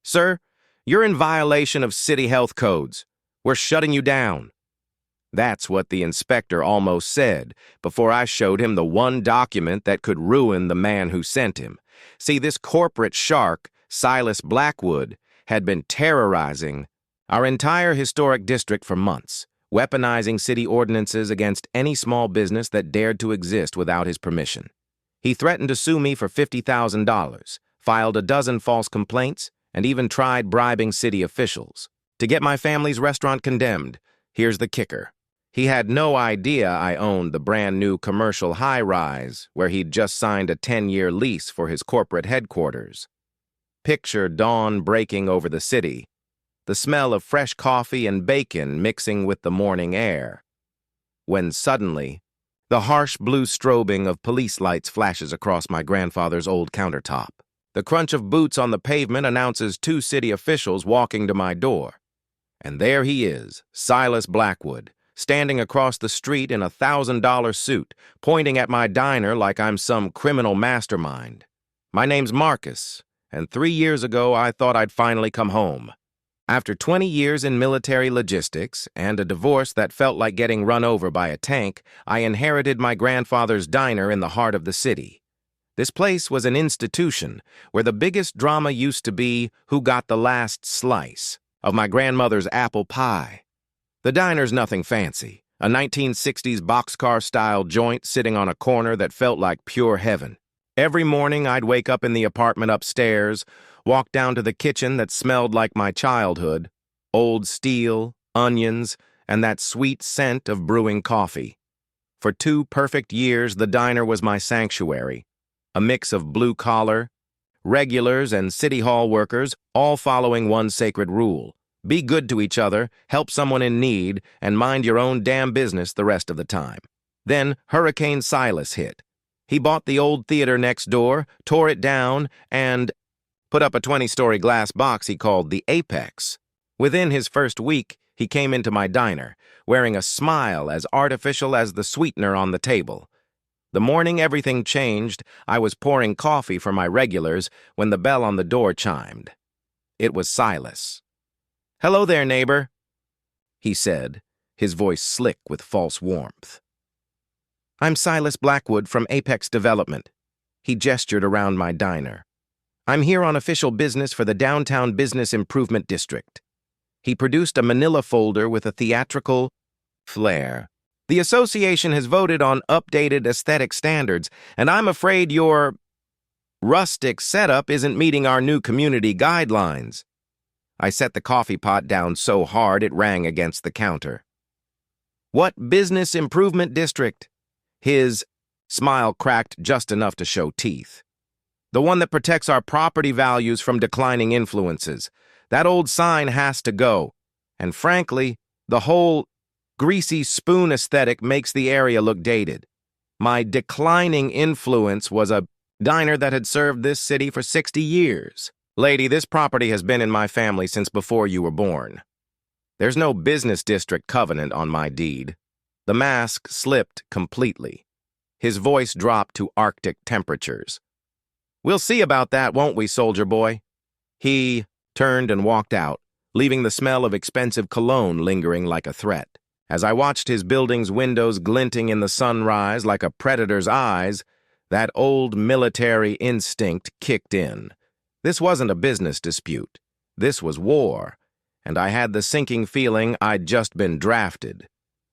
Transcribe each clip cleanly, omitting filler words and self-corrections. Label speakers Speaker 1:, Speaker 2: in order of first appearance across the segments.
Speaker 1: "Sir, you're in violation of city health codes. We're shutting you down." That's what the inspector almost said before I showed him the one document that could ruin the man who sent him. See, this corporate shark, Silas Blackwood, had been terrorizing our entire historic district for months, weaponizing city ordinances against any small business that dared to exist without his permission. He threatened to sue me for $50,000, filed a dozen false complaints, and even tried bribing city officials. To get my family's restaurant condemned, here's the kicker. He had no idea I owned the brand-new commercial high-rise where he'd just signed a 10-year lease for his corporate headquarters. Picture dawn breaking over the city, the smell of fresh coffee and bacon mixing with the morning air. When suddenly, the harsh blue strobing of police lights flashes across my grandfather's old countertop. The crunch of boots on the pavement announces two city officials walking to my door. And there he is, Silas Blackwood, standing across the street in a $1,000 suit, pointing at my diner like I'm some criminal mastermind. My name's Marcus, and 3 years ago I thought I'd finally come home. After 20 years in military logistics and a divorce that felt like getting run over by a tank, I inherited my grandfather's diner in the heart of the city. This place was an institution where the biggest drama used to be who got the last slice of my grandmother's apple pie. The diner's nothing fancy, a 1960s boxcar-style joint sitting on a corner that felt like pure heaven. Every morning I'd wake up in the apartment upstairs, walk down to the kitchen that smelled like my childhood, old steel, onions, and that sweet scent of brewing coffee. For 2 perfect years, the diner was my sanctuary, a mix of blue-collar, regulars, and city hall workers, all following one sacred rule. Be good to each other, help someone in need, and mind your own damn business the rest of the time. Then Hurricane Silas hit. He bought the old theater next door, tore it down, and put up a 20-story glass box he called the Apex. Within his first week, he came into my diner, wearing a smile as artificial as the sweetener on the table. The morning everything changed, I was pouring coffee for my regulars when the bell on the door chimed. It was Silas. "Hello there, neighbor," he said, his voice slick with false warmth. "I'm Silas Blackwood from Apex Development." He gestured around my diner. "I'm here on official business for the Downtown Business Improvement District." He produced a manila folder with a theatrical flair. "The association has voted on updated aesthetic standards, and I'm afraid your rustic setup isn't meeting our new community guidelines." I set the coffee pot down so hard it rang against the counter. "What business improvement district?" His smile cracked just enough to show teeth. "The one that protects our property values from declining influences. That old sign has to go. And frankly, the whole greasy spoon aesthetic makes the area look dated. My declining influence was a diner that had served this city for 60 years. Lady, this property has been in my family since before you were born. There's no business district covenant on my deed." The mask slipped completely. His voice dropped to Arctic temperatures. "We'll see about that, won't we, soldier boy?" He turned and walked out, leaving the smell of expensive cologne lingering like a threat. As I watched his building's windows glinting in the sunrise like a predator's eyes, that old military instinct kicked in. This wasn't a business dispute. This was war, and I had the sinking feeling I'd just been drafted.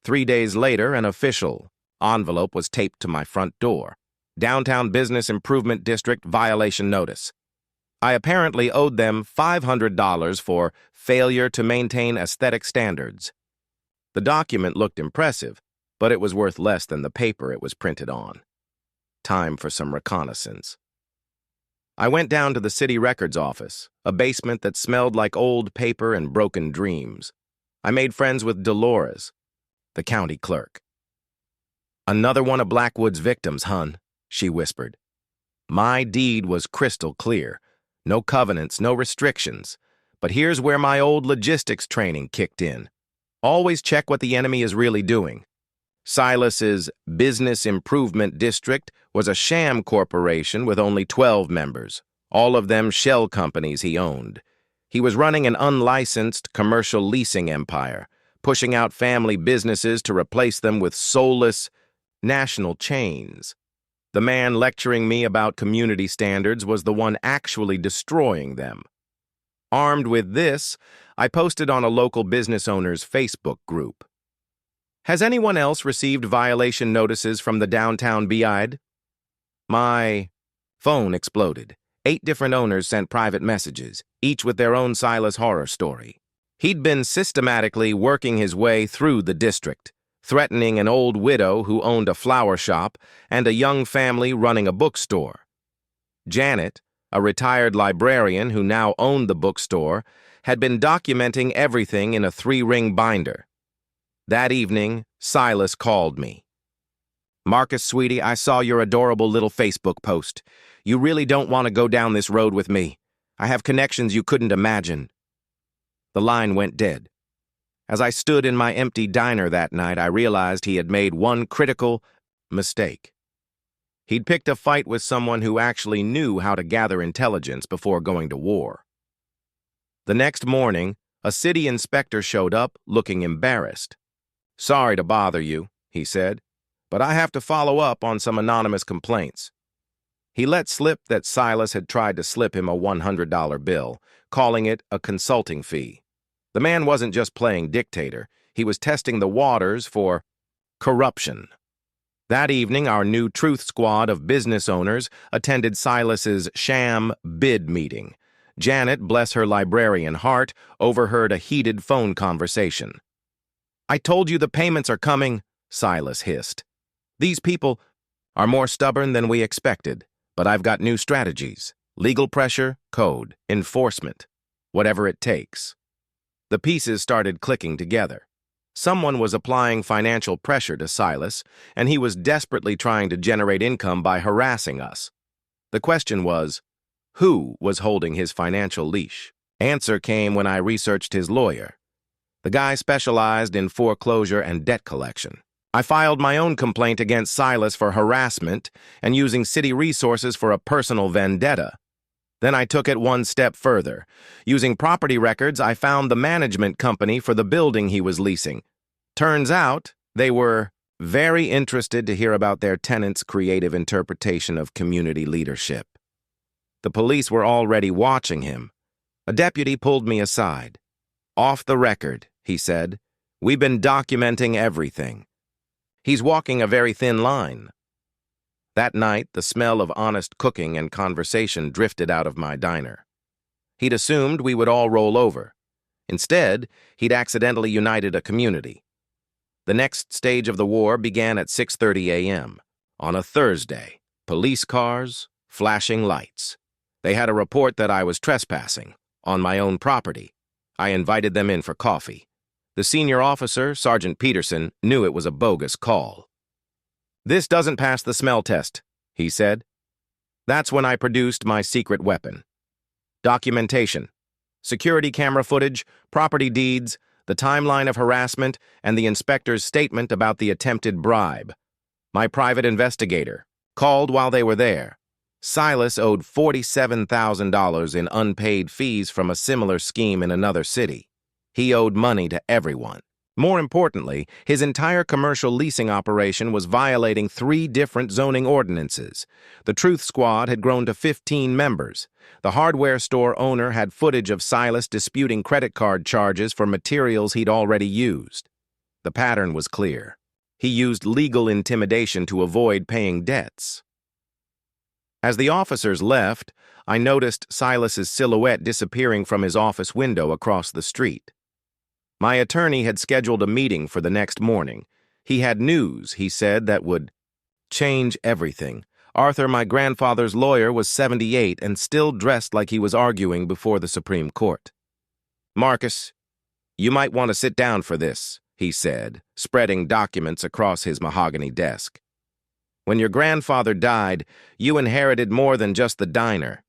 Speaker 1: 3 days later, an official envelope was taped to my front door. Downtown Business Improvement District violation notice. I apparently owed them $500 for failure to maintain aesthetic standards. The document looked impressive, but it was worth less than the paper it was printed on. Time for some reconnaissance. I went down to the city records office, a basement that smelled like old paper and broken dreams. I made friends with Dolores, the county clerk. "Another one of Blackwood's victims, hun," she whispered. My deed was crystal clear. No covenants, no restrictions. But here's where my old logistics training kicked in. Always check what the enemy is really doing. Silas's Business Improvement District was a sham corporation with only 12 members, all of them shell companies he owned. He was running an unlicensed commercial leasing empire, pushing out family businesses to replace them with soulless national chains. The man lecturing me about community standards was the one actually destroying them. Armed with this, I posted on a local business owner's Facebook group. Has anyone else received violation notices from the downtown BID? My phone exploded. 8 different owners sent private messages, each with their own Silas horror story. He'd been systematically working his way through the district, threatening an old widow who owned a flower shop and a young family running a bookstore. Janet, a retired librarian who now owned the bookstore, had been documenting everything in a 3-ring binder. That evening, Silas called me. "Marcus, sweetie, I saw your adorable little Facebook post. You really don't want to go down this road with me. I have connections you couldn't imagine." The line went dead. As I stood in my empty diner that night, I realized he had made one critical mistake. He'd picked a fight with someone who actually knew how to gather intelligence before going to war. The next morning, a city inspector showed up, looking embarrassed. "Sorry to bother you," he said, "but I have to follow up on some anonymous complaints." He let slip that Silas had tried to slip him a $100 bill, calling it a consulting fee. The man wasn't just playing dictator, he was testing the waters for corruption. That evening, our new truth squad of business owners attended Silas's sham bid meeting. Janet, bless her librarian heart, overheard a heated phone conversation. "I told you the payments are coming," Silas hissed. "These people are more stubborn than we expected, but I've got new strategies. Legal pressure, code, enforcement, whatever it takes." The pieces started clicking together. Someone was applying financial pressure to Silas, and he was desperately trying to generate income by harassing us. The question was, who was holding his financial leash? Answer came when I researched his lawyer. The guy specialized in foreclosure and debt collection. I filed my own complaint against Silas for harassment and using city resources for a personal vendetta. Then I took it one step further. Using property records, I found the management company for the building he was leasing. Turns out, they were very interested to hear about their tenants' creative interpretation of community leadership. The police were already watching him. A deputy pulled me aside. "Off the record," he said. "We've been documenting everything." He's walking a very thin line. That night, the smell of honest cooking and conversation drifted out of my diner. He'd assumed we would all roll over. Instead, he'd accidentally united a community. The next stage of the war began at 6:30 a.m. on a Thursday. Police cars, flashing lights. They had a report that I was trespassing on my own property. I invited them in for coffee. The senior officer, Sergeant Peterson, knew it was a bogus call. "This doesn't pass the smell test," he said. That's when I produced my secret weapon. Documentation, security camera footage, property deeds, the timeline of harassment, and the inspector's statement about the attempted bribe. My private investigator called while they were there. Silas owed $47,000 in unpaid fees from a similar scheme in another city. He owed money to everyone. More importantly, his entire commercial leasing operation was violating 3 different zoning ordinances. The Truth Squad had grown to 15 members. The hardware store owner had footage of Silas disputing credit card charges for materials he'd already used. The pattern was clear. He used legal intimidation to avoid paying debts. As the officers left, I noticed Silas's silhouette disappearing from his office window across the street. My attorney had scheduled a meeting for the next morning. He had news, he said, that would change everything. Arthur, my grandfather's lawyer, was 78 and still dressed like he was arguing before the Supreme Court. "Marcus, you might want to sit down for this," he said, spreading documents across his mahogany desk. "When your grandfather died, you inherited more than just the diner.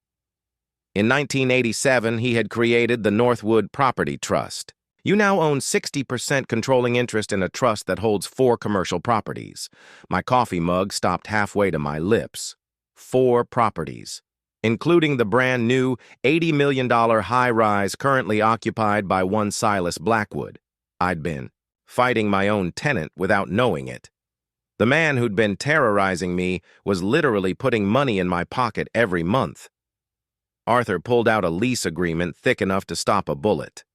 Speaker 1: In 1987, he had created the Northwood Property Trust. You now own 60% controlling interest in a trust that holds 4 commercial properties." My coffee mug stopped halfway to my lips. 4 properties. including the brand new $80 million high-rise currently occupied by one Silas Blackwood. I'd been fighting my own tenant without knowing it. The man who'd been terrorizing me was literally putting money in my pocket every month. Arthur pulled out a lease agreement thick enough to stop a bullet.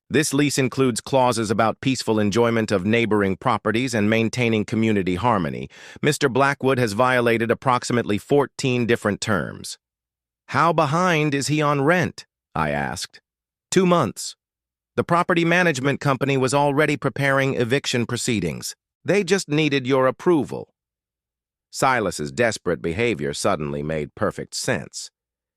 Speaker 1: This lease includes clauses about peaceful enjoyment of neighboring properties and maintaining community harmony. Mr. Blackwood has violated approximately 14 different terms. How behind is he on rent? I asked. 2 months. The property management company was already preparing eviction proceedings. They just needed your approval. Silas's desperate behavior suddenly made perfect sense.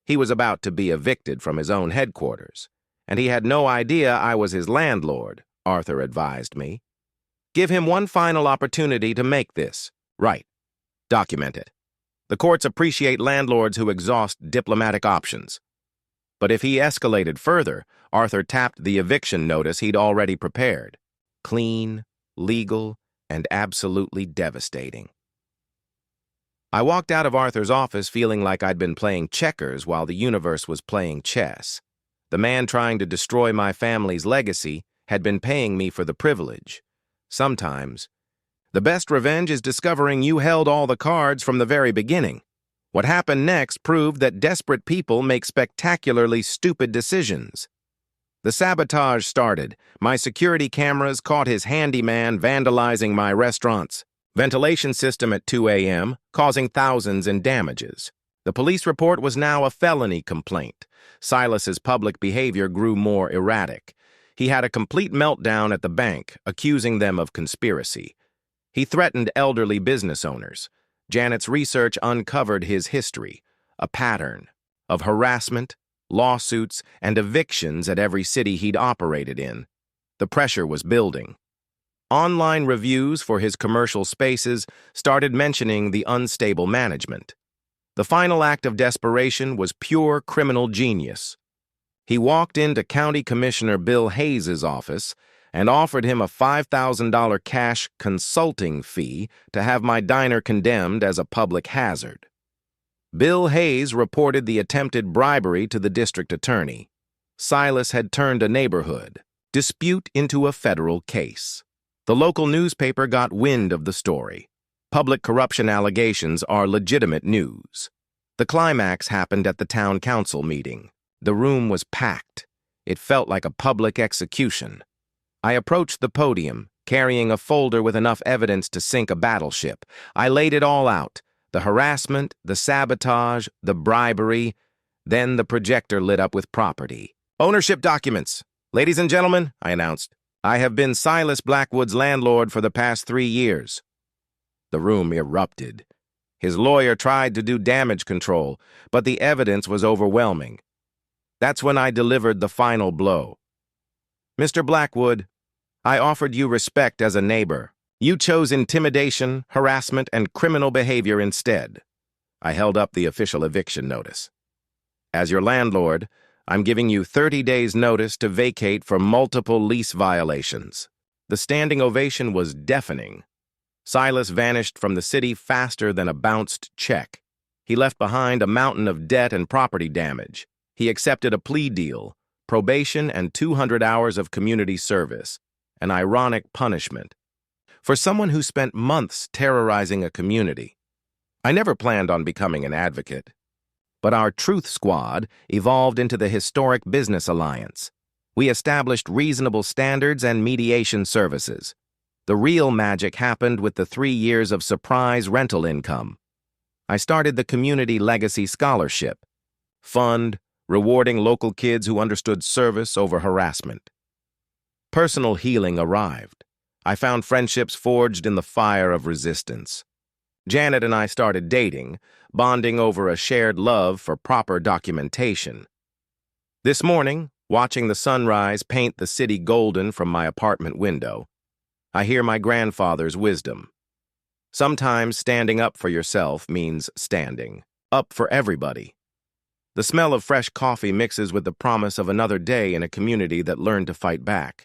Speaker 1: He was about to be evicted from his own headquarters, and he had no idea I was his landlord, Arthur advised me. Give him one final opportunity to make this right. Document it. The courts appreciate landlords who exhaust diplomatic options. But if he escalated further, Arthur tapped the eviction notice he'd already prepared. Clean, legal, and absolutely devastating. I walked out of Arthur's office feeling like I'd been playing checkers while the universe was playing chess. The man trying to destroy my family's legacy had been paying me for the privilege. Sometimes, the best revenge is discovering you held all the cards from the very beginning. What happened next proved that desperate people make spectacularly stupid decisions. The sabotage started. My security cameras caught his handyman vandalizing my restaurant's ventilation system at 2 a.m., causing thousands in damages. The police report was now a felony complaint. Silas's public behavior grew more erratic. He had a complete meltdown at the bank, accusing them of conspiracy. He threatened elderly business owners. Janet's research uncovered his history, a pattern of harassment, lawsuits, and evictions at every city he'd operated in. The pressure was building. Online reviews for his commercial spaces started mentioning the unstable management. The final act of desperation was pure criminal genius. He walked into County Commissioner Bill Hayes' office and offered him a $5,000 cash consulting fee to have my diner condemned as a public hazard. Bill Hayes reported the attempted bribery to the district attorney. Silas had turned a neighborhood dispute into a federal case. The local newspaper got wind of the story. Public corruption allegations are legitimate news. The climax happened at the town council meeting. The room was packed. It felt like a public execution. I approached the podium, carrying a folder with enough evidence to sink a battleship. I laid it all out. The harassment, the sabotage, the bribery. Then the projector lit up with property. Ownership documents. Ladies and gentlemen, I announced, I have been Silas Blackwood's landlord for the past 3 years. The room erupted. His lawyer tried to do damage control, but the evidence was overwhelming. That's when I delivered the final blow. Mr. Blackwood, I offered you respect as a neighbor. You chose intimidation, harassment, and criminal behavior instead. I held up the official eviction notice. As your landlord, I'm giving you 30 days' notice to vacate for multiple lease violations. The standing ovation was deafening. Silas vanished from the city faster than a bounced check. He left behind a mountain of debt and property damage. He accepted a plea deal, probation, and 200 hours of community service, an ironic punishment for someone who spent months terrorizing a community. I never planned on becoming an advocate, but our Truth Squad evolved into the historic Business Alliance. We established reasonable standards and mediation services. The real magic happened with the 3 years of surprise rental income. I started the Community Legacy Scholarship fund, rewarding local kids who understood service over harassment. Personal healing arrived. I found friendships forged in the fire of resistance. Janet and I started dating, bonding over a shared love for proper documentation. This morning, watching the sunrise paint the city golden from my apartment window, I hear my grandfather's wisdom. Sometimes standing up for yourself means standing up for everybody. The smell of fresh coffee mixes with the promise of another day in a community that learned to fight back.